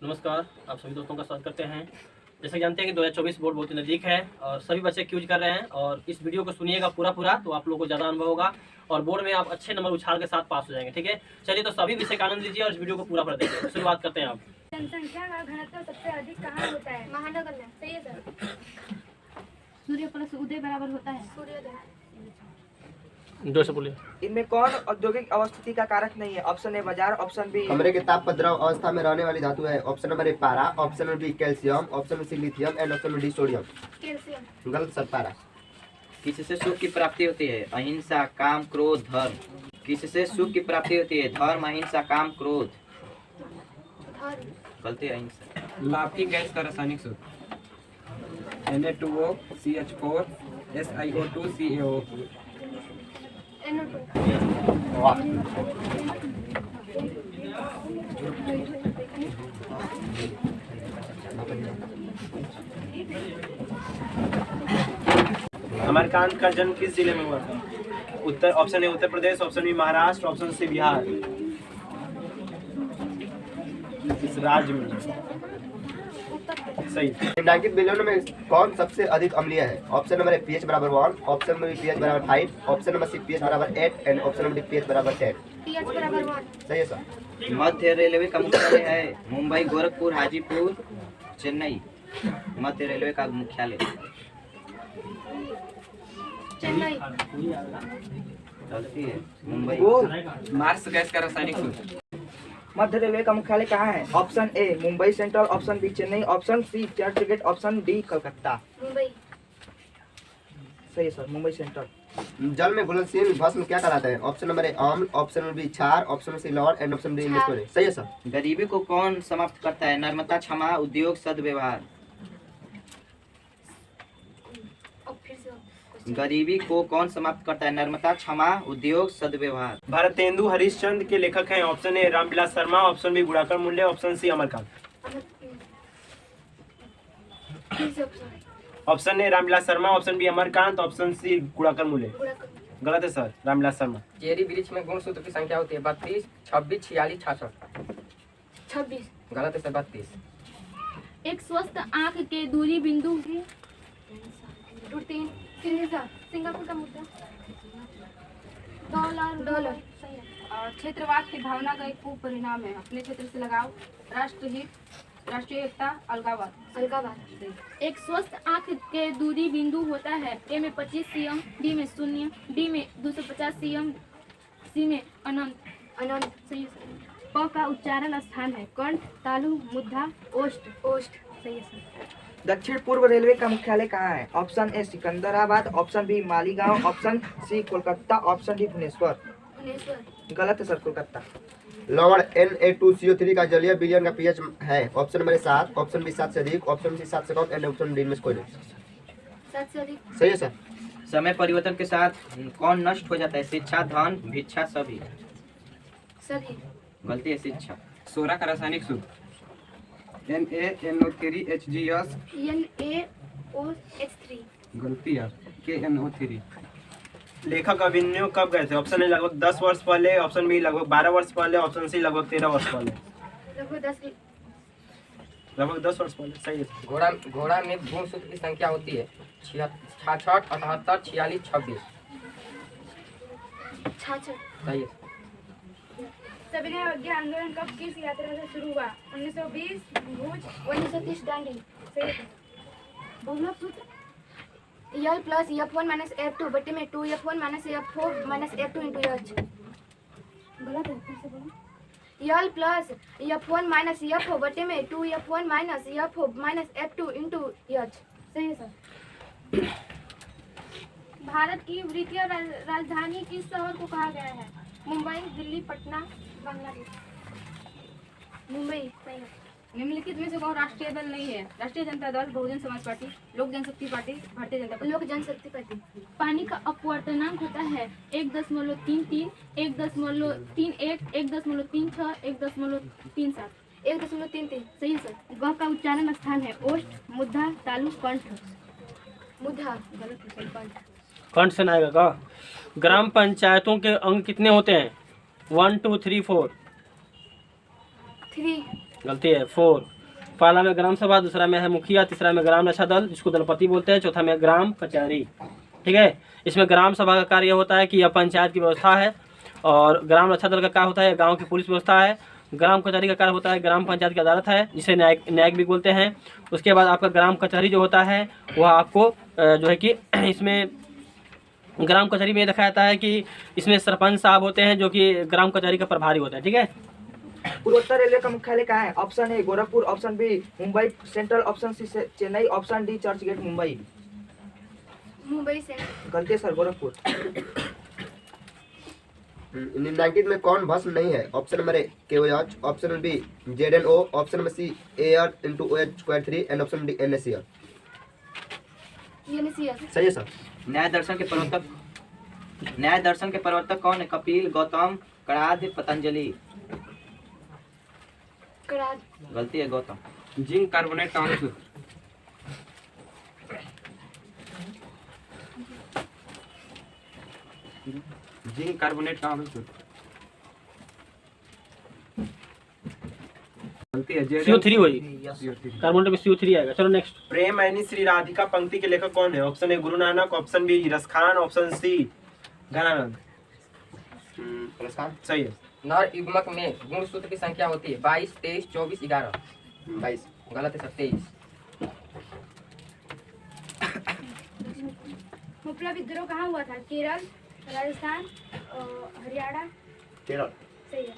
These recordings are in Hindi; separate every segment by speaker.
Speaker 1: नमस्कार, आप सभी दोस्तों का स्वागत करते हैं। जैसे जानते हैं कि 2024 बोर्ड बहुत ही नज़दीक है और सभी बच्चे क्यूज कर रहे हैं और इस वीडियो को सुनिएगा पूरा तो आप लोगों को ज़्यादा अनुभव होगा और बोर्ड में आप अच्छे नंबर उछाल के साथ पास हो जाएंगे। ठीक है, चलिए तो सभी विषय का आनंद लीजिए और इस वीडियो को पूरा देखिए। शुरुआत करते हैं। आप
Speaker 2: जनसंख्या का घनत्व सबसे अधिक कहाँ होता है? महानगर में। सही है सर। सूर्य प्लस उदय बराबर होता है सूर्योदय।
Speaker 1: जो से बोलिए।
Speaker 3: इनमें कौन औद्योगिक अवस्थिति का कारक नहीं है? ऑप्शन ए बाजार, ऑप्शन बी
Speaker 4: कमरे के ताप पर द्रव अवस्था में रहने वाली धातु है। ऑप्शन नंबर ए पारा, option number B calcium, option number C lithium and option number D sodium.
Speaker 2: Calcium.
Speaker 4: गलत सर, पारा।
Speaker 5: किससे सुख की प्राप्ति होती है? अहिंसा, काम, क्रोध, धर्म। किससे सुख की प्राप्ति होती है? धर्म, अहिंसा, काम, क्रोध। गलती अहिंसा।
Speaker 6: लाफिंग गैस का रासायनिक सूत्र Na2O CH4 SiO2 CaO।
Speaker 4: वाह।
Speaker 6: अमरकांत का जन्म किस जिले में हुआ था? उत्तर option A Uttar Pradesh, option B Maharashtra, option C Bihar. इस राज्य में सही।
Speaker 4: निम्नलिखित विलयनों में कौन सबसे अधिक अम्लीय है? ऑप्शन नंबर ए pH बराबर 1, ऑप्शन नंबर बी pH बराबर 5, ऑप्शन नंबर सी pH बराबर 8 and option number D pH बराबर 10।
Speaker 2: pH बराबर 1।
Speaker 4: सही है सर।
Speaker 5: मध्य रेलवे का मुख्यालय है मुंबई, गोरखपुर, हाजीपुर, चेन्नई। मध्य रेलवे का मुख्यालय
Speaker 2: चेन्नई।
Speaker 5: गलती है, मुंबई।
Speaker 6: मार्स गैस का रासायनिक सूत्र
Speaker 3: मध्य रेलवे का मुख्यालय कहाँ है? Option A Mumbai central, option B Chennai, option C Churchgate, option D Calcutta.
Speaker 2: Mumbai.
Speaker 3: सही है सर, मुंबई सेंट्रल।
Speaker 4: जल में घुलनशील भस्म क्या कहलाता है? ऑप्शन नंबर ए अम्ल, ऑप्शन नंबर बी क्षार, ऑप्शन नंबर सी लवण एंड ऑप्शन डी मिश्रण। सही है सर।
Speaker 5: गरीबी को कौन समाप्त करता है? नर्मदा, क्षमा, उद्योग, सद्व्यवहार।
Speaker 2: और फिर से
Speaker 5: गरीबी को कौन समाप्त करता है? नर्मदा, क्षमा, उद्योग, सद्व्यवहार।
Speaker 6: भारतेंदु हरिश्चंद्र के लेखक हैं। Option A Ramvilas Sharma, option B Gunakar Muley, option C Amarkant.
Speaker 2: फिर से option
Speaker 6: option A Ramvilas Sharma, option B Amarkant, option C Gunakar Muley. गलत है सर, रामविलास शर्मा।
Speaker 7: चेरी वृक्ष में गुण सूत्र की संख्या होती है 32, 26, 46, 66।
Speaker 2: 26।
Speaker 7: गलत है सर, 32।
Speaker 2: एक स्वस्थ आंख के दूरी बिंदु की रूटीन सिंगापुर का मुद्दा डॉलर। सही है।
Speaker 8: और क्षेत्रवाद की भावना का एक कुपरिणाम है अपने क्षेत्र से लगाव, राष्ट्रहित, राष्ट्रीय एकता,
Speaker 2: अलगावाद। एक स्वस्थ आंख के दूरी बिंदु होता है। ए में 25 cm, बी में 0, डी में 250 cm, सी में अनंत। सही है। प का उच्चारण स्थान है कंठ, तालु, मुद्दा, ओष्ठ। सही है सर।
Speaker 3: दक्षिण पूर्व रेलवे का मुख्यालय कहाँ है? Option A Secunderabad, option B Maligaon, option C Kolkata, option D Bhubaneswar. गलत है सर, कोलकाता।
Speaker 4: लवण Na2CO3 का जलीय विलयन का pH है। ऑप्शन नंबर 7, ऑप्शन बी 7 से अधिक, ऑप्शन सी 7 से कम एंड ऑप्शन डी में से कोई नहीं।
Speaker 2: 7 से अधिक।
Speaker 4: सही है सर।
Speaker 5: समय परिवर्तन के साथ कौन नष्ट हो जाता है? शिक्षा, धन, भिक्षा, सभी। गलती है, शिक्षा।
Speaker 6: सोरा का रासायनिक सूत्र NaNO3HGS।
Speaker 2: NaOH3।
Speaker 6: गलती है, KNO3। लेखक अभिनव कब गए थे? ऑप्शन ए लगभग 10 वर्ष पहले, ऑप्शन बी लगभग 12 वर्ष पहले, ऑप्शन सी लगभग 13 वर्ष पहले। लगभग 10 वर्ष पहले। सही है।
Speaker 7: घोड़ा में गुण सूत्र की संख्या होती है 66, 78, 46, 26। सही है।
Speaker 8: सविनय अवज्ञा आंदोलन कब किस यात्रा से शुरू हुआ? 1920 भुज,
Speaker 2: 1930 दांडी।
Speaker 8: सही है।
Speaker 2: बहुलक सूत्र L plus F1 minus F2 बटे में 2F1 minus F4 minus F2 into H। गलत है, फिर से बोलो। L plus F1 minus F4 बटे में 2F1 minus F4 minus F2 into H। सही है सर।
Speaker 8: भारत की वित्तीय राजधानी किस शहर को कहा गया है? मुंबई, दिल्ली, पटना, बांग्लादेश।
Speaker 2: मुंबई। सही है।
Speaker 8: निम्नलिखित में से कौन राष्ट्रीय दल नहीं है? राष्ट्रीय जनता दल, बहुजन समाज पार्टी, लोक जनशक्ति पार्टी, भारतीय जनता पार्टी।
Speaker 2: लोक जनशक्ति पार्टी। पानी का अपवर्तनांक होता है 1.33, 1.31, 1.36, 1.37। 1.33। सही है सर। ग का उच्चारण स्थान है ओष्ठ, मुद्दा, तालु, कंठ। मुद्दा। गलत है, कंठ।
Speaker 1: कंठ से ना आएगा का? ग्राम पंचायतों के अंग कितने होते हैं? 1 2 3 4।
Speaker 2: 3।
Speaker 1: गलती है। 4, पहला में ग्राम सभा, दूसरा में है मुखिया, तीसरा में ग्राम रक्षा दल जिसको दलपति बोलते हैं, चौथा में ग्राम कचहरी। ठीक है, इसमें ग्राम सभा का कार्य होता है कि यह पंचायत की व्यवस्था है, और ग्राम रक्षा दल का कार्य होता है गांव की पुलिस व्यवस्था है। ग्राम कचहरी का कार्य होता है ग्राम पंचायत की अदालत है जिसे न्यायिक भी बोलते हैं। उसके बाद आपका ग्राम कचहरी जो होता है वह आपको जो है कि इसमें ग्राम कचहरी में देखा जाता है कि इसमें सरपंच साहब होते हैं जो कि ग्राम कचहरी का प्रभारी होता है। ठीक है,
Speaker 3: पूर्वोत्तर रेलवे का मुख्यालय कहाँ है? Option A Gorakhpur, option B Mumbai central, option C Chennai, option D church gate Mumbai.
Speaker 2: Mumbai से।
Speaker 3: गलती है सर, गोरखपुर।
Speaker 4: निम्नलिखित में कौन भस्म नहीं है? Option number A KOH, option number B ZNO, option number C AR into OH square 3 and option D NaCl।
Speaker 2: ये नहीं
Speaker 4: सही है सर।
Speaker 5: न्याय दर्शन के प्रवर्तक कौन है? कपिल, गौतम, कणाद, पतंजलि।
Speaker 2: करार।
Speaker 5: गलती है, गौतम।
Speaker 7: जिंक कार्बोनेट का अणु सूत्र। जिंक कार्बोनेट का अणु सूत्र। गलती है,
Speaker 1: CO3 वही,
Speaker 7: CO3।
Speaker 1: कार्बोनेट में CO3 आएगा। चलो नेक्स्ट।
Speaker 6: प्रेम ऐनी श्री राधिका पंक्ति के लेखक कौन है? Option A Guru Nanak, option B Raskhan, option C Ghananand. सही है।
Speaker 7: नर युग्मक में गुण सूत्र की संख्या होती है 22, 23, 24, 11।
Speaker 4: 22।
Speaker 7: गलत है सर, 23।
Speaker 8: मुपला विद्रोह कहाँ हुआ था? केरल, राजस्थान, हरियाणा।
Speaker 4: केरल।
Speaker 8: सही है।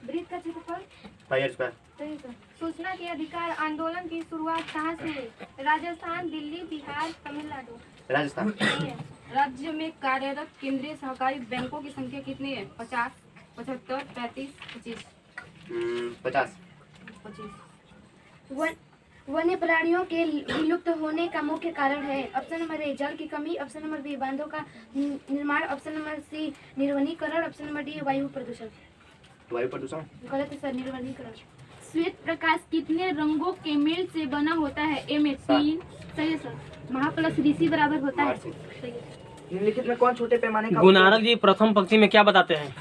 Speaker 8: वृत्त का क्षेत्रफल?
Speaker 4: 5 स्क्वायर।
Speaker 8: सही सर। सूचना के अधिकार आंदोलन की शुरुआत कहाँ से हुई? राजस्थान, दिल्ली, बिहार, तमिलनाडु।
Speaker 4: राजस्थान।
Speaker 8: सही है।
Speaker 9: राज्य में कार्यरत केंद्रीय सहकारी बैंकों की संख्या कितनी है? 50, 75, 35, 25।
Speaker 4: 50।
Speaker 9: 25।
Speaker 2: वन्य प्राणियों के विलुप्त होने का मुख्य कारण है? ऑप्शन नंबर ए जल की कमी, ऑप्शन नंबर बी बांधों का निर्माण, ऑप्शन नंबर सी निर्वनीकरण, ऑप्शन नंबर डी वायु प्रदूषण।
Speaker 4: वायु प्रदूषण।
Speaker 2: गलत है सर, निर्वनीकरण।
Speaker 8: श्वेत प्रकाश कितने रंगों के मेल से बना होता है? ए में 3। सही है सर। महा प्लस ऋषि बराबर होता है। सही है।
Speaker 3: निम्नलिखित में कौन छोटे पैमाने का
Speaker 1: गुणानक जी प्रथम पंक्ति में क्या बताते हैं?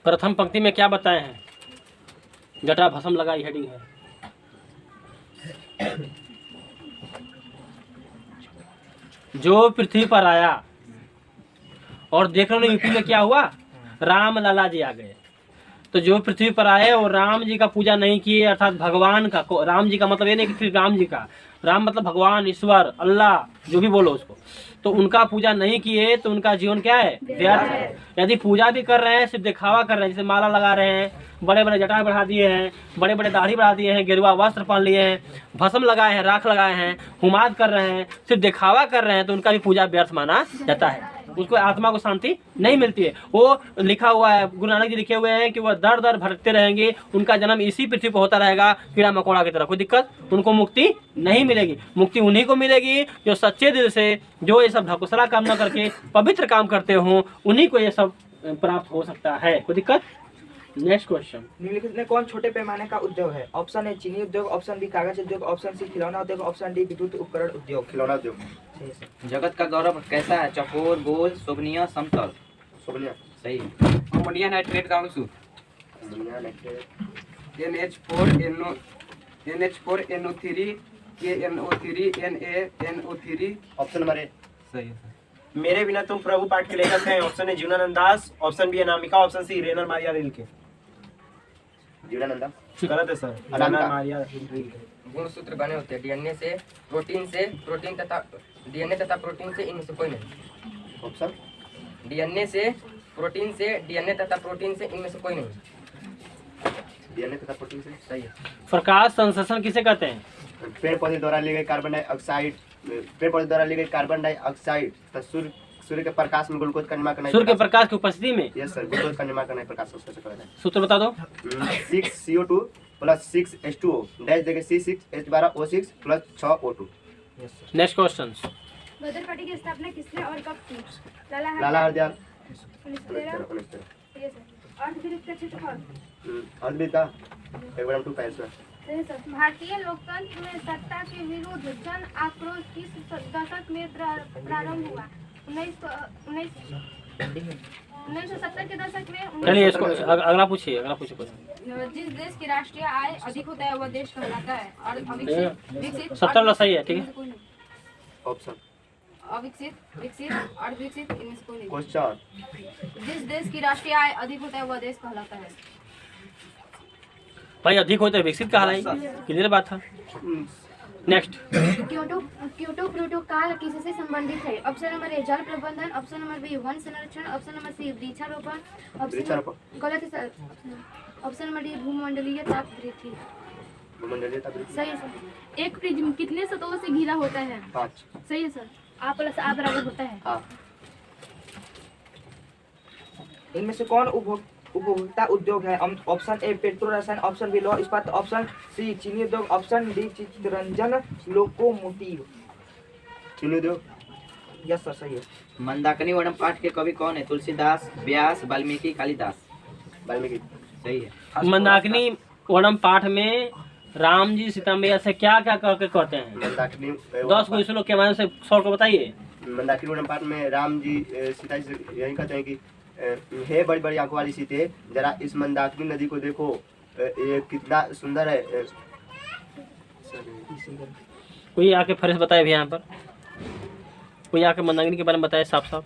Speaker 1: प्रथम पंक्ति में क्या बताए हैं? जटा भस्म लगाई हेडिंग है। जो पृथ्वी पर आया और देख रहे हो यूपी में क्या हुआ? राम लाला जी आ गए। तो जो पृथ्वी पर आए और राम जी का पूजा नहीं किए, अर्थात भगवान का, राम जी का मतलब ये नहीं कि सिर्फ राम जी का, राम मतलब भगवान, ईश्वर, अल्लाह, जो भी बोलो उसको, तो उनका पूजा नहीं किए तो उनका जीवन क्या है? व्यर्थ है। यदि पूजा भी कर रहे हैं, सिर्फ दिखावा कर रहे हैं, जैसे माला लगा रहे हैं, बड़े बड़े जटा बढ़ा दिए हैं, बड़े बड़े दाढ़ी बढ़ा दिए हैं, गेरुआ वस्त्र पहन लिए हैं, भस्म लगाए हैं, राख लगाए हैं, हुमाद कर रहे हैं, सिर्फ दिखावा कर रहे हैं, तो उनका भी पूजा व्यर्थ माना जाता है। उसको आत्मा को शांति नहीं मिलती है। वो लिखा हुआ है, गुरु नानक जी लिखे हुए हैं कि वह दर दर भटकते रहेंगे, उनका जन्म इसी पृथ्वी पर होता रहेगा कीड़ा मकोड़ा की तरह। कोई दिक्कत, उनको मुक्ति नहीं मिलेगी। मुक्ति उन्हीं को मिलेगी जो सच्चे दिल से, जो ये सब ढकोसला काम न करके पवित्र काम करते हों, उन्हीं को ये सब प्राप्त हो सकता है। कोई दिक्कत? Next question.
Speaker 3: निम्नलिखित में कौन छोटे पैमाने का उद्योग है? ऑप्शन ए चीनी उद्योग, ऑप्शन बी कागज उद्योग, ऑप्शन सी खिलौना उद्योग, ऑप्शन डी विद्युत उपकरण उद्योग।
Speaker 4: खिलौना उद्योग।
Speaker 5: जगत का गौरव कैसा है? चकोर, गोल, शोभनीय, समतल।
Speaker 4: शोभनीय।
Speaker 5: सही है।
Speaker 7: अमोनिया नाइट्रेट का अणु सूत्र।
Speaker 4: दुनिया nitrate.
Speaker 7: NH4NO3 KNO3 NaNO3।
Speaker 4: Option number ए।
Speaker 7: सही है।
Speaker 6: मेरे बिना तुम प्रभु पाठ के लेखक हैं। Option A Jibanananda Das, option B Anamika, option C Rainer Maria Rilke.
Speaker 4: Jibanananda.
Speaker 6: गलत है sir,
Speaker 4: Anamika.
Speaker 6: Rainer Maria Rilke.
Speaker 7: गुण सूत्र बने होते हैं डीएनए से प्रोटीन तथा डीएनए तथा प्रोटीन से, इनमें से कोई नहीं।
Speaker 4: ऑप्शन।
Speaker 7: डीएनए से प्रोटीन से, डीएनए तथा प्रोटीन से, इनमें से कोई नहीं।
Speaker 4: डीएनए तथा प्रोटीन से।
Speaker 7: सही है।
Speaker 1: प्रकाश संश्लेषण किसे कहते हैं?
Speaker 4: पेड़ पौधे द्वारा लिए गए कार्बन डाइऑक्साइड, पेड़ पौधे द्वारा लिए गए कार्बन डाइऑक्साइड तथा सूर्य के प्रकाश में ग्लूकोज का निर्माण करना।
Speaker 1: सूर्य के प्रकाश की उपस्थिति में?
Speaker 4: यस सर, ग्लूकोज का निर्माण करना प्रकाश संश्लेषण कहलाता है।
Speaker 1: सूत्र बता दो।
Speaker 4: 6CO2 + 6H2O डैश देके C6H12O6 + 6O2।
Speaker 1: Next question.
Speaker 8: गदर पार्टी की स्थापना किसने और कब की?
Speaker 4: लाला हरदयाल।
Speaker 8: 1913। सही है सर। अर्थवृत्त का क्षेत्रफल?
Speaker 4: अद्भुत का 1/2 पैंसठ।
Speaker 8: सही है सर। भारतीय लोकतंत्र में सत्ता के विरुद्ध जन आक्रोश किस दशक में प्रारंभ हुआ? 19 1970 के दशक में
Speaker 1: चलिए इसको अगला पूछिए क्वेश्चन।
Speaker 9: जिस देश की राष्ट्रीय आय अधिक होता है वह देश कहलाता है। और विकसित
Speaker 1: 70 सही है, ठीक है।
Speaker 4: ऑप्शन
Speaker 9: अविकसित, विकसित और विकसित इनमें से कोई नहीं।
Speaker 4: क्वेश्चन
Speaker 9: जिस देश की राष्ट्रीय आय अधिक होता है वह देश कहलाता है।
Speaker 1: भाई अधिक होते विकसित कहलाई, क्लियर बात था। नेक्स्ट,
Speaker 2: क्योटो प्रोटोकॉल किससे संबंधित है? ऑप्शन नंबर ए जल प्रबंधन, ऑप्शन नंबर बी वन संरक्षण, ऑप्शन नंबर सी वृक्षारोपण, ऑप्शन गलत है सर, ऑप्शन नंबर डी भूमंडलीय ताप वृद्धि। सही है सर।
Speaker 8: एक प्रिज्म कितने सतहों से घिरा होता है?
Speaker 4: 5।
Speaker 8: सही है सर। A + A बराबर होता है।
Speaker 4: हाँ।
Speaker 3: इनमें से कौन उपभोक्ता उद्योग है? ऑप्शन ए पेट्रो रसायन, ऑप्शन बी लौह इस्पात, ऑप्शन सी चीनी उद्योग, ऑप्शन डी चित्ररंजन लोकोमोटिव।
Speaker 4: चीनी उद्योग।
Speaker 3: यस सर, सही है।
Speaker 5: मंदाकिनी वर्णम पाठ के कवि कौन है? तुलसीदास, व्यास, वाल्मीकि, कालिदास।
Speaker 4: वाल्मीकि।
Speaker 5: सही है।
Speaker 1: मंदाकिनी वर्णम पाठ में राम जी सीता मैया से क्या क्या करके कहते हैं?
Speaker 4: मंदाकिनी
Speaker 1: 10 को श्लोक के माध्यम से शॉर्ट को बताइए।
Speaker 4: मंदाकिनी वर्णम पाठ में राम जी सीता जी से यही कहते हैं कि हे बड़ी बड़ी आंखों वाली सीते, जरा इस मंदाकिनी नदी को देखो, ये कितना सुंदर है।
Speaker 1: कोई आके फरेस बताए भी यहाँ पर, कोई आके मंदाकिनी के बारे में बताए साफ साफ।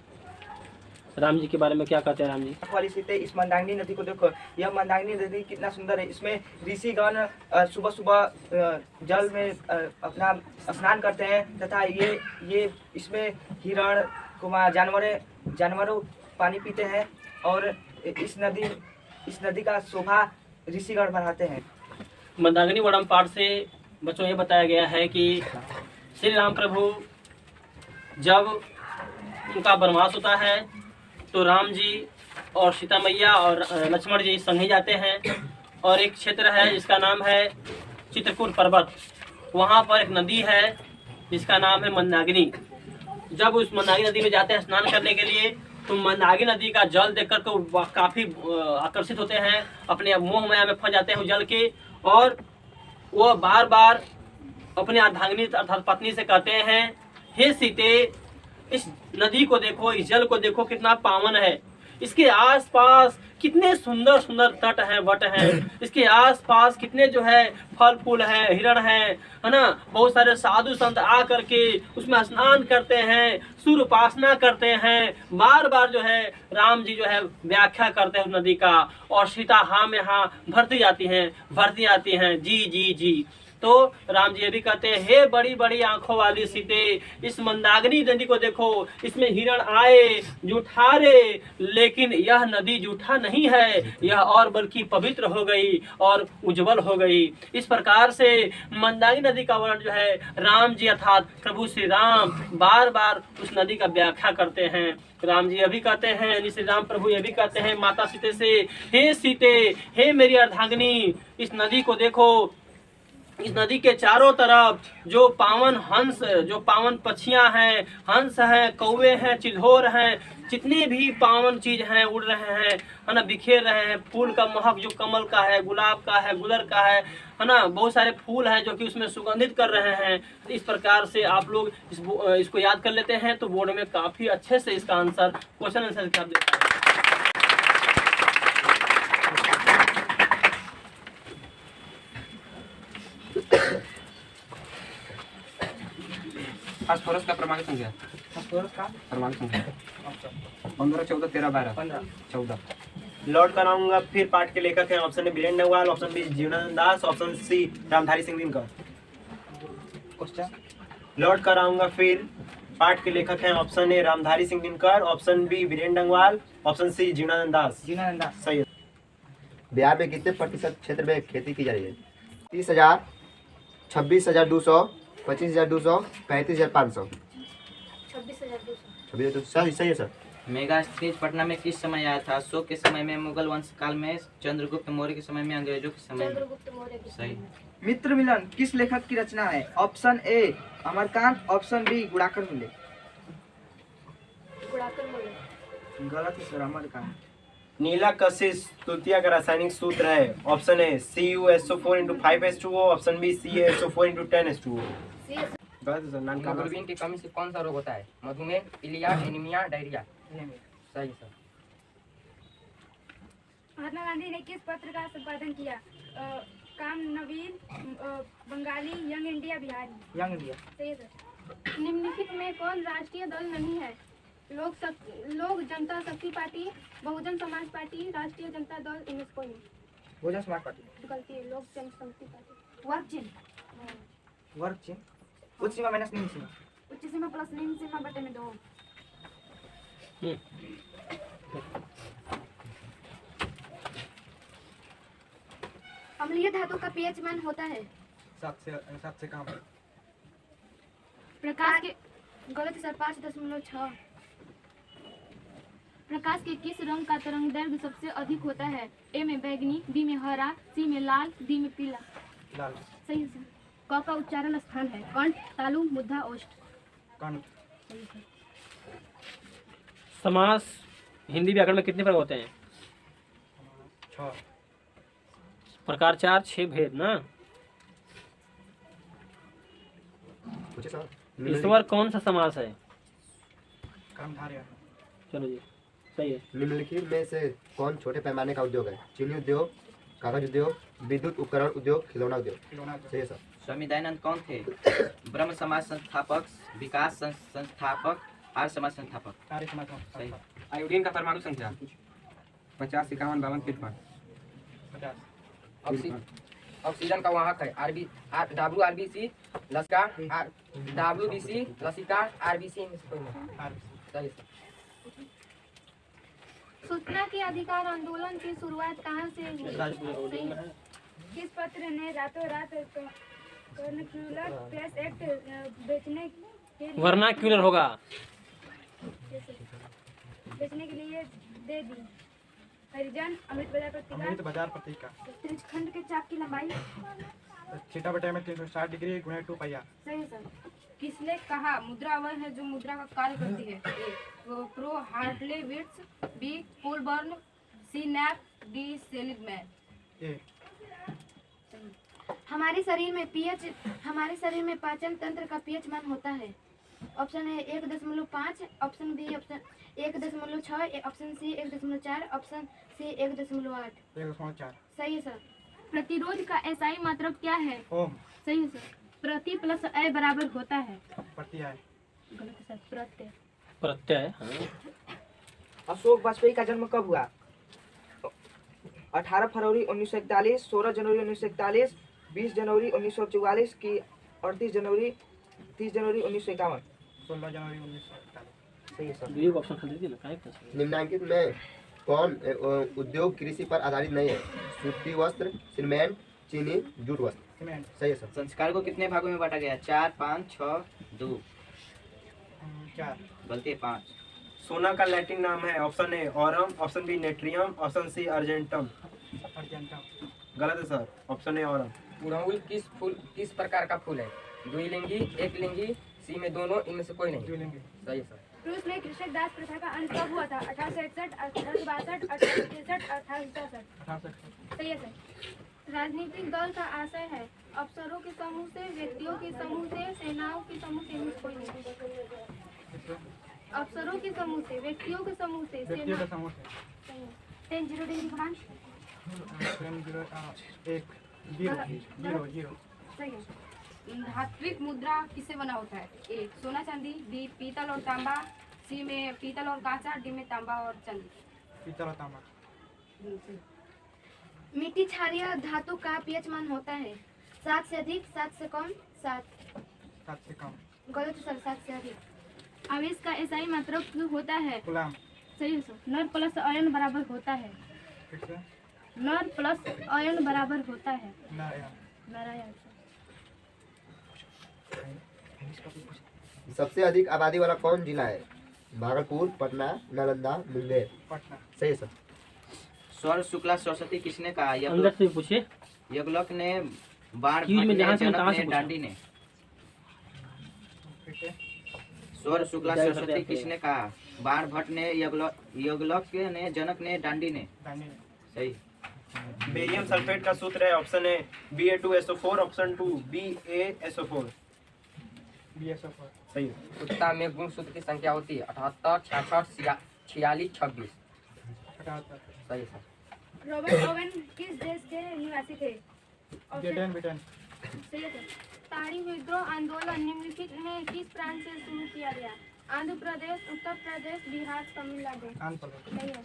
Speaker 1: राम जी के बारे में क्या कहते हैं राम जी?
Speaker 3: वाली सीते, इस मंदाकिनी नदी को देखो, यह मंदाकिनी नदी कितना सुंदर है। इसमें ऋषिगण सुबह सुबह जल में अपना स्नान करते हैं तथा ये इसमें हिरण कुमार जानवरों पानी पीते हैं और इस नदी का शोभा ऋषिगण बढ़ाते हैं।
Speaker 1: मंदाकिनी वर्णम पाठ से बच्चों ये बताया गया है कि श्री राम प्रभु जब उनका वनवास होता है तो राम जी और सीता मैया और लक्ष्मण जी संग ही जाते हैं, और एक क्षेत्र है जिसका नाम है चित्रकूट पर्वत। वहाँ पर एक नदी है जिसका नाम है मंदाकिनी। जब उस मंदाकिनी नदी में जाते हैं स्नान करने के लिए, तो मंदाकिनी नदी का जल देखकर तो काफ़ी आकर्षित होते हैं, अपने मोह माया में फंस जाते हैं उस जल के, और वो बार बार अपने अर्धांगिनी अर्थात पत्नी से कहते हैं, हे सीते, इस नदी को देखो, इस जल को देखो, कितना पावन है। इसके आसपास कितने सुंदर सुंदर तट हैं, वट हैं। इसके आसपास कितने जो है फल फूल हैं, हिरण हैं, है ना। बहुत सारे साधु संत आ करके उसमें स्नान करते हैं, सूर्य उपासना करते हैं। बार बार जो है राम जी जो है व्याख्या करते हैं उस नदी का, और सीता हाँ में हाँ भरती जाती हैं जी जी जी। तो राम जी ये भी कहते हैं, हे बड़ी बड़ी आंखों वाली सीते, इस मंदाकिनी नदी को देखो, इसमें हिरण आए जूठारे, लेकिन यह नदी जूठा नहीं है, यह और बल्कि पवित्र हो गई और उज्जवल हो गई। इस प्रकार से मंदाकिनी नदी का वर्णन जो है राम जी अर्थात प्रभु श्री राम बार बार उस नदी का व्याख्या करते हैं। राम जी ये भी कहते हैं, यानी श्री राम प्रभु ये भी कहते हैं माता सीते से, हे सीते, हे मेरी अर्धांगिनी, इस नदी को देखो, इस नदी के चारों तरफ जो पावन हंस, जो पावन पक्षियां हैं, हंस हैं, कौवे हैं, चिल्होर हैं, जितने भी पावन चीज हैं उड़ रहे हैं, है ना, बिखेर रहे हैं। फूल का महक जो कमल का है, गुलाब का है, गुलर का है ना, बहुत सारे फूल हैं जो कि उसमें सुगंधित कर रहे हैं। इस प्रकार से आप लोग इसको याद कर लेते हैं तो बोर्ड में काफी अच्छे से इसका आंसर, क्वेश्चन आंसर आप देते हैं।
Speaker 7: फास्फोरस का परमाणु संख्या, परमाणु संख्या 15, 14, 13, 12, 14।
Speaker 6: लौट कर आऊंगा फिर पाठ के लेखक हैं। Option A Birendra Nagwal, option B Jibanananda Das, option C Ramdhari Singh Dinkar. लौट कर आऊंगा फिर पाठ के लेखक हैं। Option A Ramdhari Singh Dinkar, option B Birendra Nagwal, option C Jibanananda Das. सही है।
Speaker 4: बिहार में कितने प्रतिशत क्षेत्र में खेती की जा रही है? 30,000, 26,200, 25,200, 35,500। 26,200 सही है सर।
Speaker 5: मेगा स्थित पटना में किस समय आया था? अशोक के समय में, मुगल वंश काल में, चंद्रगुप्त मौर्य के समय में, अंग्रेजों के समय में? सही।
Speaker 3: मित्र मिलन किस लेखक की रचना है? Option A Amarkant, option B Gudakar Mule. गलत है सर, अमरकांत।
Speaker 6: नीला कशिश तृतीया का रासायनिक सूत्र है। Option A CuSO4 × 5H2O, option B CaSO4 × 10H2O। गलत है सर, नाम का।
Speaker 7: हीमोग्लोबिन की कमी से कौन सा रोग होता है? मधुमेह, पीलिया, एनीमिया, डायरिया। सही सर।
Speaker 2: महात्मा गांधी ने किस पत्र का संपादन किया? काम नवीन, Bengali, young India, Bihari.
Speaker 3: Young India.
Speaker 2: सही है सर।
Speaker 8: निम्नलिखित में कौन राष्ट्रीय दल नहीं है? लोक जनता शक्ति पार्टी, बहुजन समाज पार्टी, राष्ट्रीय जनता दल, इनमें से कोई नहीं।
Speaker 3: बहुजन समाज पार्टी।
Speaker 8: गलती है, लोक जनशक्ति पार्टी।
Speaker 2: वर्ग चिन्ह।
Speaker 3: वर्ग चिन्ह। उच्च सीमा माइनस निम्न सीमा।
Speaker 2: उच्च सीमा प्लस निम्न सीमा बटे में 2। अम्लीय धातु का पीएच मान होता है
Speaker 3: 7 से कम।
Speaker 2: प्रकाश के गलत सर 5.6।
Speaker 8: प्रकाश के किस रंग का तरंग दैर्घ्य सबसे अधिक होता है? ए में बैगनी, बी में हरा, सी में लाल, डी में पीला।
Speaker 3: लाल।
Speaker 8: सही है सर। क का उच्चारण स्थान है कंठ, तालु, मुद्दा, ओष्ठ।
Speaker 3: कंठ।
Speaker 8: सही है सर।
Speaker 1: समास हिंदी व्याकरण में कितने प्रकार होते हैं?
Speaker 3: 6।
Speaker 1: प्रकार 4, 6 भेद ना।
Speaker 4: पूछे सर।
Speaker 1: ईश्वर कौन सा समास है?
Speaker 3: कर्मधारय।
Speaker 1: चलो जी, सही है।
Speaker 4: निम्नलिखित में से कौन छोटे पैमाने का उद्योग है? चीनी उद्योग, कागज उद्योग, विद्युत उपकरण उद्योग, खिलौना उद्योग। सही है सर।
Speaker 5: स्वामी दयानंद कौन थे? ब्रह्म समाज संस्थापक, विकास संस्थापक, आर्य समाज संस्थापक।
Speaker 3: आर्य समाज।
Speaker 5: सही।
Speaker 7: आयोडीन का परमाणु संख्या 50, 51, 52, 53।
Speaker 3: 50।
Speaker 7: ऑक्सीजन का वाहक है WRBC, लसिका WBC, लसिका RBC, इनमें से कोई नहीं। सही है सर।
Speaker 8: सूचना के अधिकार आंदोलन की शुरुआत कहाँ से हुई? सही है।
Speaker 2: किस पत्र ने रातों रात वर्नाक्यूलर प्रेस एक्ट बेचने के लिए
Speaker 1: वर्नाक्यूलर होगा।
Speaker 2: बेचने के लिए दे दी? हरिजन, अमृत बाजार पत्रिका। त्रिखंड के चाप की लंबाई?
Speaker 3: थीटा बटे में 360 डिग्री गुणा 2 पाई।
Speaker 2: सही है सर।
Speaker 9: किसने कहा मुद्रा वह है जो मुद्रा का कार्य करती है? ए प्रो हार्टलेविट्स, बी कोलबर्न, सी नैप, डी सेलिगमैन।
Speaker 2: हमारे शरीर में पाचन तंत्र का पीएच मान होता है। ऑप्शन है 1.5, option B 1.6, option C 1.4, option C 1.8।
Speaker 3: 1.4।
Speaker 2: सही है सर।
Speaker 8: प्रतिरोध का एसआई मात्रक क्या है?
Speaker 3: ओम।
Speaker 8: सही है सर। प्रति प्लस अ बराबर होता है?
Speaker 3: प्रत्यय।
Speaker 8: गलत है सर। प्रत्यय।
Speaker 1: प्रत्यय। हाँ।
Speaker 3: अशोक वाजपेयी का जन्म कब हुआ? 18 फरवरी 1941, 16 जनवरी 1941, 20 जनवरी 1944 की 30 जनवरी 1951। 16 जनवरी 1941। सही है सर।
Speaker 1: ये ऑप्शन खाली दीजिए ना, काहे का?
Speaker 4: निम्नलिखित में कौन उद्योग कृषि पर आधारित नहीं है? सूती वस्त्र, सीमेंट, चीनी, जूट वस्त्र।
Speaker 3: सीमेंट।
Speaker 4: सही है सर।
Speaker 5: संस्कार को कितने भागों में बांटा गया? 4, 5, 6, 2।
Speaker 3: 4।
Speaker 5: गलती है 5।
Speaker 6: सोना का लैटिन नाम है। Option A aurum, option B natrium, option C argentum. गलत है सर। Option A Aurum.
Speaker 7: गुड़हल किस प्रकार का फूल है? द्विलिंगी, एकलिंगी, सी में दोनों, इनमें से कोई नहीं। सही है सर।
Speaker 2: रूस में कृषक दास प्रथा का अंत कब हुआ था? 1861, 1862, 1863, 1864। सही है सर।
Speaker 8: राजनीतिक दल का आशय है अफसरों के समूह से, व्यक्तियों के समूह से, सेनाओं के समूह से, इनमें से कोई नहीं। अफसरों के समूह से, व्यक्तियों के समूह से,
Speaker 3: व्यक्तियों का समूह से।
Speaker 2: 10 डिग्री भाग।
Speaker 3: 0
Speaker 2: सही है।
Speaker 9: धात्विक मुद्रा किससे बना होता है? ए सोना चांदी, बी पीतल और तांबा, सी में पीतल और कांचा, डी में तांबा और चांदी।
Speaker 3: पीतल और तांबा।
Speaker 2: मिट्टी क्षारीय धातु का पीएच मान होता है 7 से अधिक, 7 से कम, 7।
Speaker 3: 7 से कम।
Speaker 2: गलत है सर। 7 से अधिक।
Speaker 8: आवेश का एसआई मात्रक होता है?
Speaker 3: गुलाम।
Speaker 8: सही है सर। नर प्लस आयन बराबर होता है?
Speaker 3: फिर से
Speaker 8: नर प्लस आयन बराबर होता है?
Speaker 3: नारायण।
Speaker 8: नारायण।
Speaker 4: सबसे अधिक आबादी वाला कौन जिला है? भागलपुर, पटना, नालंदा, मुंगेर।
Speaker 3: पटना।
Speaker 4: सही है सर।
Speaker 5: स्वर शुक्ला सरस्वती किसने कहा?
Speaker 1: अंदर से पूछिए।
Speaker 5: यज्ञलोक ने, बाण
Speaker 1: क्यूज में
Speaker 5: भट्ट
Speaker 1: जहाँ
Speaker 5: ने,
Speaker 1: से
Speaker 5: जनक
Speaker 1: तहाँ से
Speaker 5: ने,
Speaker 1: पूछना।
Speaker 5: डांडी ने।
Speaker 3: फिर से
Speaker 5: स्वर शुक्ला
Speaker 1: जय
Speaker 5: सरस्वती
Speaker 1: हृदय
Speaker 5: किसने कहा? बाण भट्ट ने, यज्ञलोक ने, जनक ने, डांडी ने।
Speaker 3: दानी।
Speaker 5: सही।
Speaker 6: बेरियम सल्फेट का सूत्र है। ऑप्शन ए Ba2SO4, ऑप्शन 2 BaSO4।
Speaker 3: BSO4।
Speaker 6: सही है।
Speaker 7: कुत्ता में गुण सूत्र की संख्या होती है 78, 66, 46, 26।
Speaker 3: 78।
Speaker 7: सही है सर।
Speaker 2: रॉबर्ट ओवन किस देश के निवासी थे?
Speaker 3: ब्रिटेन।
Speaker 2: सही है सर।
Speaker 8: ताड़ी विद्रोह आंदोलन निम्नलिखित में किस प्रांत से शुरू किया गया? आंध्र प्रदेश, उत्तर प्रदेश, बिहार, तमिलनाडु। सही है।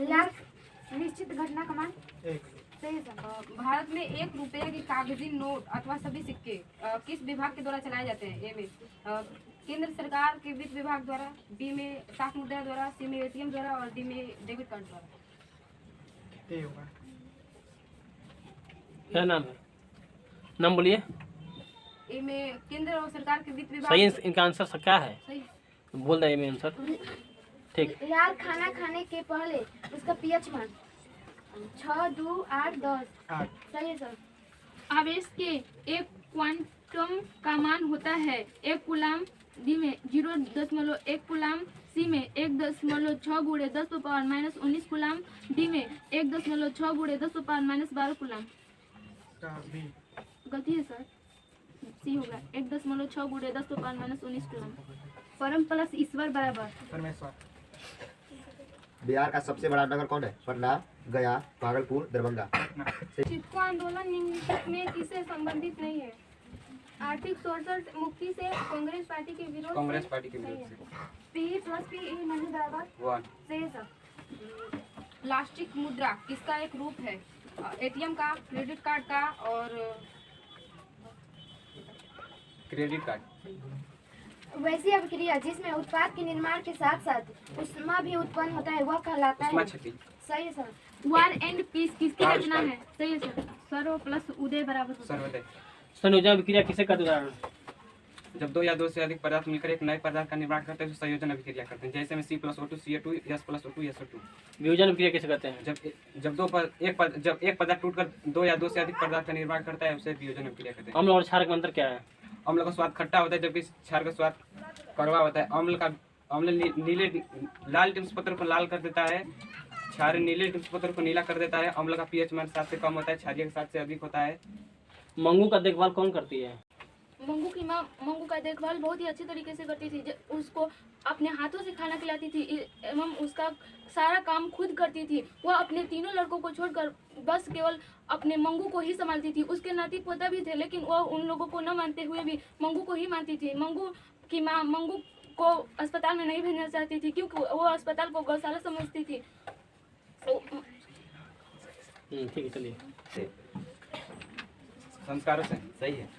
Speaker 2: लाख निश्चित घटना क्रमांक सही है सर।
Speaker 9: भारत में 1 रुपये के कागजी नोट अथवा सभी सिक्के किस विभाग के द्वारा चलाए जाते हैं? ए में केंद्र सरकार के वित्त विभाग द्वारा, बी में डाक मुद्रा द्वारा, सी में ATM द्वारा और डी में डेबिट कार्ड द्वारा।
Speaker 1: क्या नाम है? नाम बोलिए।
Speaker 9: ए में केंद्र और सरकार के वित्त विभाग।
Speaker 1: सही इनका आंसर क्या है?
Speaker 9: सही।
Speaker 1: बोल दें में आंसर। ठीक।
Speaker 2: लाल खाना खाने के पहले उसका pH मान 6, 2, 8, 10। सही है सर।
Speaker 8: आवेश के एक क्वांटम का मान होता है 1 कूलाम, डी में 0.1 कूलाम, सी में 1.6 गुणे 10⁻⁻19 कूलाम, डी में 1.6 गुणे 10⁻⁻12 कूलाम। गलती है सर, सी होगा 1.6 गुणे 10⁻⁻19 कूलाम। परम प्लस ईश्वर बराबर
Speaker 3: परमेश्वर।
Speaker 4: बिहार का सबसे बड़ा नगर कौन है? पटना, गया, भागलपुर, दरभंगा।
Speaker 8: चिपको आंदोलन निम्नलिखित में किससे संबंधित नहीं है? आर्थिक शोषण मुक्ति से, कांग्रेस पार्टी के विरोध,
Speaker 7: कांग्रेस पार्टी के विरोध से।
Speaker 2: P + P माने बराबर
Speaker 7: 1।
Speaker 2: सही है सर।
Speaker 9: प्लास्टिक मुद्रा किसका एक रूप है? ATM का, क्रेडिट कार्ड का और
Speaker 7: क्रेडिट कार्ड।
Speaker 2: वैसी अभिक्रिया जिसमें उत्पाद के निर्माण के साथ साथ उष्मा भी उत्पन्न होता है वह कहलाता है? सही है सर।
Speaker 8: वार एंड पीस किसकी रचना है? सही है सर। सर्व प्लस उदय बराबर होता है।
Speaker 7: सर्वोदय।
Speaker 1: संयोजन अभिक्रिया किसे कहते हैं? उदाहरण।
Speaker 7: जब 2 या 2 से अधिक पदार्थ मिलकर एक नए पदार्थ का निर्माण करते हैं तो संयोजन अभिक्रिया करते हैं। जैसे में C+O2 CO2, S+O2 SO2।
Speaker 1: वियोजन अभिक्रिया किसे कहते हैं?
Speaker 7: जब एक पदार्थ टूटकर 2 या 2 से अधिक पदार्थ का निर्माण करता है उसे वियोजन अभिक्रिया कहते हैं।
Speaker 1: अम्ल और क्षार का अंतर क्या है?
Speaker 7: अम्ल का स्वाद खट्टा होता है जबकि क्षार का स्वाद कड़वा होता है। अम्ल नीले लाल टिम्स पत्र को लाल कर देता है, क्षार नीले टिम्स पत्र को नीला कर देता है। अम्ल का pH मान 7 से कम होता है, क्षारीय का 7 से अधिक होता है।
Speaker 1: मंगू का देखभाल कौन करती है?
Speaker 8: मंगू की माँ मंगू का देखभाल बहुत ही अच्छे तरीके से करती थी। उसको अपने हाथों से खाना खिलाती थी एवं उसका सारा काम खुद करती थी। वह अपने तीनों लड़कों को छोड़कर बस केवल अपने मंगू को ही संभालती थी। उसके नाती पोता भी थे लेकिन वह उन लोगों को न मानते हुए भी मंगू को ही मानती थी। मंगू की माँ मंगू को अस्पताल में नहीं भेजना चाहती थी क्योंकि वो अस्पताल को गौशाला समझती थी।
Speaker 1: ठीक है, चलिए।
Speaker 7: संस्कारों से।
Speaker 5: सही है।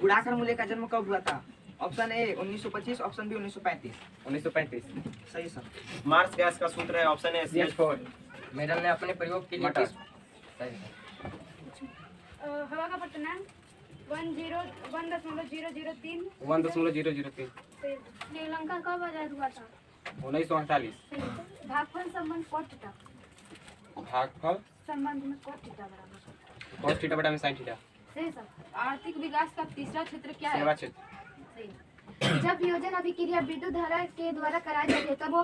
Speaker 3: गुणाकर मूल्य का जन्म कब हुआ था? Option A 1925, option B 1935।
Speaker 7: 1935।
Speaker 3: सही सर।
Speaker 6: मार्स गैस का सूत्र है ऑप्शन ए CH4।
Speaker 7: मेडल ने अपने प्रयोग के लिए
Speaker 5: मटर।
Speaker 7: सही है।
Speaker 2: हवा का पटनांक 1.003।
Speaker 7: 1.003।
Speaker 8: श्रीलंका कब आजाद हुआ था?
Speaker 7: 1948।
Speaker 2: भागफल संबंध cos थीटा।
Speaker 7: भागफल
Speaker 2: संबंध में cos थीटा बराबर
Speaker 7: cos थीटा बटा में sin थीटा।
Speaker 2: सही सर।
Speaker 9: आर्थिक विकास का तीसरा क्षेत्र क्या है?
Speaker 7: सेवा क्षेत्र।
Speaker 2: सही। जब वियोजन अभिक्रिया विद्युत धारा के द्वारा कराई जाती है तब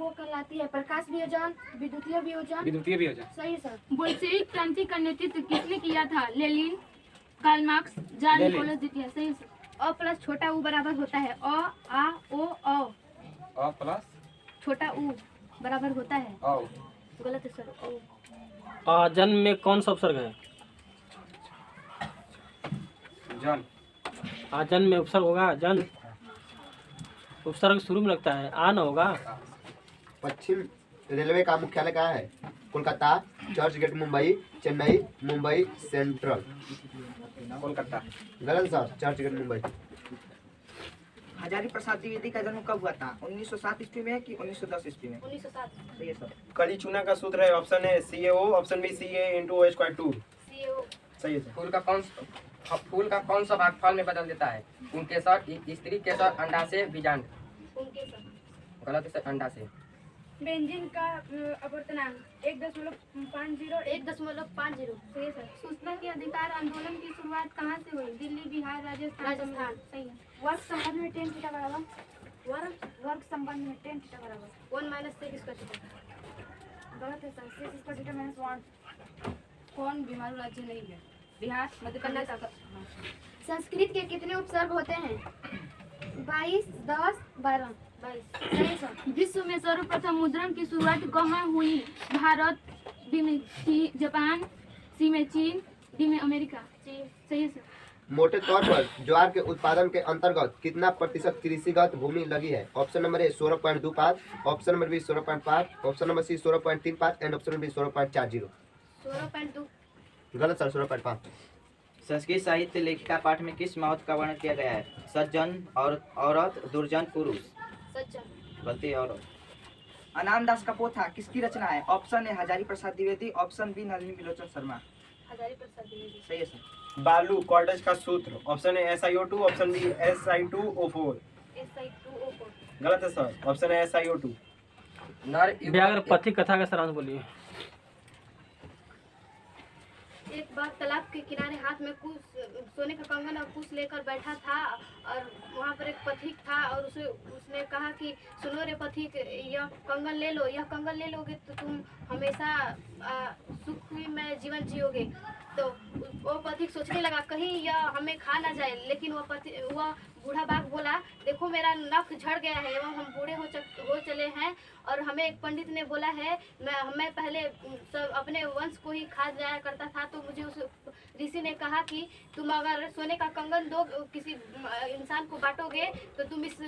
Speaker 2: वो कहलाती है प्रकाश वियोजन, विद्युतीय वियोजन।
Speaker 7: विद्युतीय वियोजन।
Speaker 2: सही है सर।
Speaker 8: बोल्शेविक क्रांति का नेतृत्व किसने किया था? Lenin, Karl Marx, John Nicholas द्वितीय। सही है सर। अ प्लस छोटा उ बराबर होता है अ, आ, ओ, औ।
Speaker 7: अ प्लस
Speaker 8: छोटा उ बराबर होता है।
Speaker 7: औ।
Speaker 8: गलत है सर। ओ।
Speaker 1: जन्म में कौन सा उपसर्ग है?
Speaker 7: जन।
Speaker 1: जन्म में उपसर्ग होगा। जन उपसर्ग शुरू में लगता है, आ न होगा।
Speaker 4: पश्चिम रेलवे का मुख्यालय कहाँ है? Kolkata, church gate Mumbai, Chennai, Mumbai central.
Speaker 7: Kolkata.
Speaker 4: गलत sir, church gate Mumbai.
Speaker 3: Hazari Prasad Dwivedi का जन्म कब हुआ था? 1907 ईस्वी में कि 1910 ईस्वी में?
Speaker 2: 1907।
Speaker 3: सही है सर।
Speaker 6: कली चूना का सूत्र है option A CaO, option B Ca(OH)2।
Speaker 2: CO।
Speaker 6: सही है सर।
Speaker 7: फूल का कौन सा भाग फल में बदल देता है? पुंकेसर, स्त्री केसर, अंडा से, बीजांड।
Speaker 2: उनके सर।
Speaker 7: गलत है सर, अंडा से।
Speaker 2: बेंजीन का अपवर्तनांक 1.50। 1.50। सही है सर।
Speaker 8: सूचना के अधिकार आंदोलन की शुरुआत कहाँ से हुई? दिल्ली, बिहार, राजस्थान। सही है।
Speaker 2: वर्ग संबंध में tan थीटा बराबर वर्ग संबंध में tan थीटा बराबर 1 - sec स्क्वायर थीटा। गलत है सर। sec square theta -1।
Speaker 9: कौन बीमारू राज्य नहीं है? बिहार, मध्य प्रदेश।
Speaker 2: संस्कृत के कितने उपसर्ग होते हैं? 22, 10, 12। सही सर।
Speaker 8: विश्व में सर्वप्रथम मुद्रण की शुरुआत कहाँ हुई? भारत, बी में जापान, सी में चीन, डी में अमेरिका। सही है सर।
Speaker 4: मोटे तौर पर ज्वार के उत्पादन के अंतर्गत कितना प्रतिशत कृषिगत भूमि लगी है? Option number A 16.25, option number B 16.5, option number C 16.35 and option number D 16.40।
Speaker 2: 16.2।
Speaker 4: गलत सर, 16.5।
Speaker 5: संस्कृत साहित्य लेखिका पाठ में किस महत्व का वर्णन किया गया है? सज्जन, औरत, दुर्जन, पुरुष।
Speaker 2: सज्जन।
Speaker 5: गलती औरत।
Speaker 3: अनामदास का पोथा किसकी रचना है? Option A Hazari Prasad Dwivedi, option B Nalini Bilochan Sharma.
Speaker 2: Hazari Prasad Dwivedi.
Speaker 3: सही है सर।
Speaker 6: बालू कॉर्डज का सूत्र। Option A SiO2, option B Si2O4।
Speaker 2: Si2O4।
Speaker 6: गलत है सर, ऑप्शन है SiO2।
Speaker 1: व्याघ्र पथिक कथा का सारांश बोलिए।
Speaker 2: एक बार तालाब के किनारे हाथ में कुछ सोने का कंगन और कुछ लेकर बैठा था और वहाँ पर एक पथिक था और उसने कहा कि सुनो रे पथिक, यह कंगन ले लो, यह कंगन ले लोगे तो तुम हमेशा सुखी में जीवन जियोगे। तो वो पथिक सोचने लगा कहीं यह हमें खा ना जाए, लेकिन वह बूढ़ा बाघ बोला देखो मेरा नख झड़ गया है एवं हम बूढ़े हो चले हैं और हमें एक पंडित ने बोला है मैं पहले सब अपने वंश को ही खा जाया करता था, तो मुझे उस ऋषि ने कहा कि तुम अगर सोने का कंगन दो किसी इंसान को बांटोगे तो तुम इस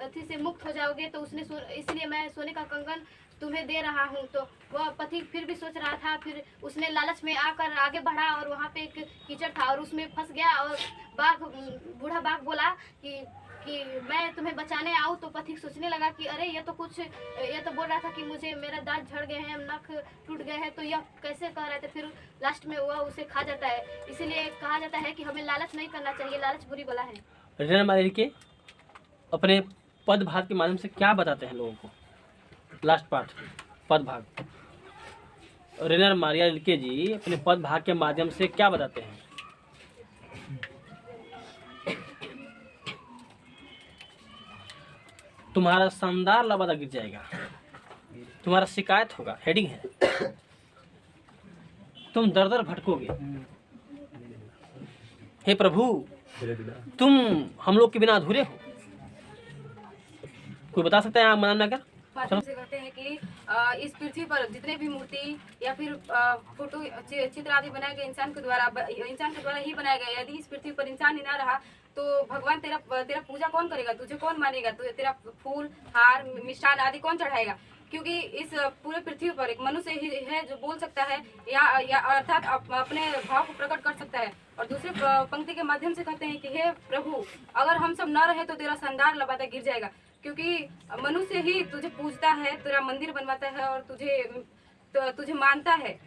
Speaker 2: अथी से मुक्त हो जाओगे, तो उसने इसलिए मैं सोने का कंगन तुम्हें दे रहा हूँ। तो वह पथिक फिर भी सोच रहा था, फिर उसने लालच में आकर आगे बढ़ा और वहाँ पे एक कीचड़ था और उसमें फंस गया और बूढ़ा बाघ बोला कि मैं तुम्हें बचाने आऊँ। तो पथिक सोचने लगा कि अरे ये तो बोल रहा था कि मुझे मेरा दांत झड़ गए हैं, नख टूट गए हैं, तो यह कैसे कह रहे थे। फिर लास्ट में वह उसे खा जाता है। इसीलिए कहा जाता है कि हमें लालच नहीं करना चाहिए, लालच बुरी बला है।
Speaker 1: रीना मारिया के अपने पद भाग के माध्यम से क्या बताते हैं लोगों को? लास्ट पार्ट पद भाग। रीना मारिया के जी अपने पद भाग के माध्यम से क्या बताते हैं? तुम्हारा शानदार लबादा गिर जाएगा, तुम्हारा शिकायत होगा, हेडिंग है, तुम दर दर भटकोगे। हे प्रभु तुम हम लोग के बिना अधूरे हो। कोई बता सकता है आप मना कर?
Speaker 9: माध्यम से कहते हैं कि इस पृथ्वी पर जितने भी मूर्ति या फिर फोटो चित्र आदि बनाए गए इंसान के द्वारा ही बनाया गया। यदि इस पृथ्वी पर इंसान ही ना रहा तो भगवान तेरा पूजा कौन करेगा? तुझे कौन मानेगा? तुझे तेरा फूल हार मिष्ठान आदि कौन चढ़ाएगा? क्योंकि इस पूरे पृथ्वी पर एक मनुष्य ही है जो बोल सकता है या अर्थात अपने भाव को प्रकट कर सकता है। और दूसरे पंक्ति के माध्यम से कहते हैं कि हे प्रभु अगर हम सब न रहे तो तेरा शानदार लबादा गिर जाएगा, क्योंकि मनुष्य ही तुझे पूजता है, तेरा मंदिर बनवाता है और तुझे मानता है।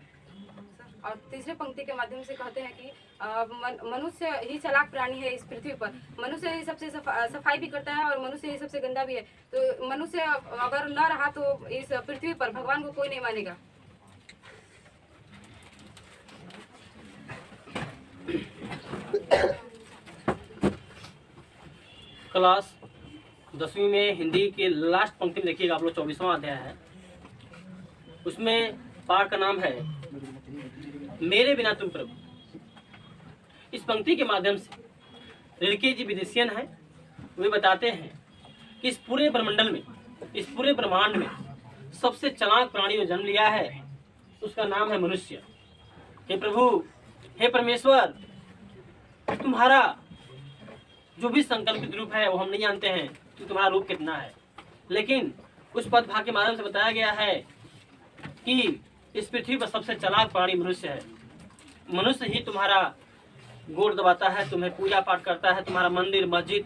Speaker 9: और तीसरे पंक्ति के माध्यम से कहते हैं कि मनुष्य ही चालाक प्राणी है इस पृथ्वी पर, मनुष्य ही सबसे सफाई भी करता है और मनुष्य ही सबसे गंदा भी है। तो मनुष्य अगर न रहा तो इस पृथ्वी पर भगवान को कोई नहीं मानेगा।
Speaker 1: क्लास 10वीं में हिंदी के लास्ट पंक्ति में देखिएगा आप लोग 24वां अध्याय है, उसमें पाठ का नाम है मेरे बिना तुम प्रभु। इस पंक्ति के माध्यम से ऋषि जी विदेशियन है, वे बताते हैं कि इस पूरे ब्रह्मंडल में, इस पूरे ब्रह्मांड में सबसे चालाक प्राणी जो जन्म लिया है उसका नाम है मनुष्य। हे प्रभु, हे परमेश्वर, तुम्हारा जो भी संकल्पित रूप है वो हम नहीं जानते हैं कि तुम्हारा रूप कितना है, लेकिन उस पद भाग के माध्यम से बताया गया है कि इस पृथ्वी पर सबसे चालाक प्राणी मनुष्य है। मनुष्य ही तुम्हारा गोड़ दबाता है, तुम्हें पूजा पाठ करता है, तुम्हारा मंदिर मस्जिद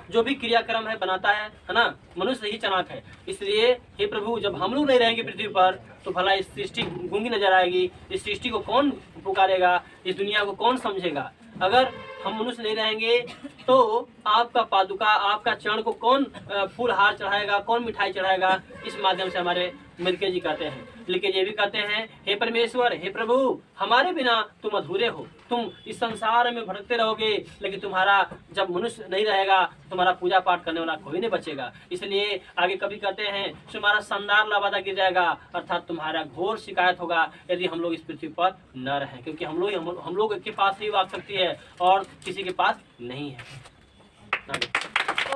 Speaker 1: जो भी क्रियाक्रम है बनाता है ना, मनुष्य ही चालाक है। इसलिए हे प्रभु जब हम लोग नहीं रहेंगे पृथ्वी पर तो भला इस सृष्टि गूंगी नजर आएगी, इस सृष्टि को कौन पुकारेगा, इस दुनिया को कौन समझेगा। अगर हम मनुष्य नहीं रहेंगे तो आपका पादुका, आपका चरण को कौन फूल हार चढ़ाएगा, कौन मिठाई चढ़ाएगा। इस माध्यम से हमारे मिल्के जी कहते हैं, लिखे जी भी कहते हैं हे परमेश्वर, हे प्रभु, हमारे बिना तुम अधूरे हो, तुम इस संसार में भटकते रहोगे, लेकिन तुम्हारा जब मनुष्य नहीं रहेगा तुम्हारा पूजा पाठ करने वाला कोई नहीं बचेगा। इसलिए आगे कभी कहते हैं तुम्हारा शानदार लबादा गिर जाएगा, अर्थात तुम्हारा घोर शिकायत होगा यदि हम लोग इस पृथ्वी पर न रहें, क्योंकि हम लोग के पास ही वाक शक्ति है और किसी के पास नहीं है।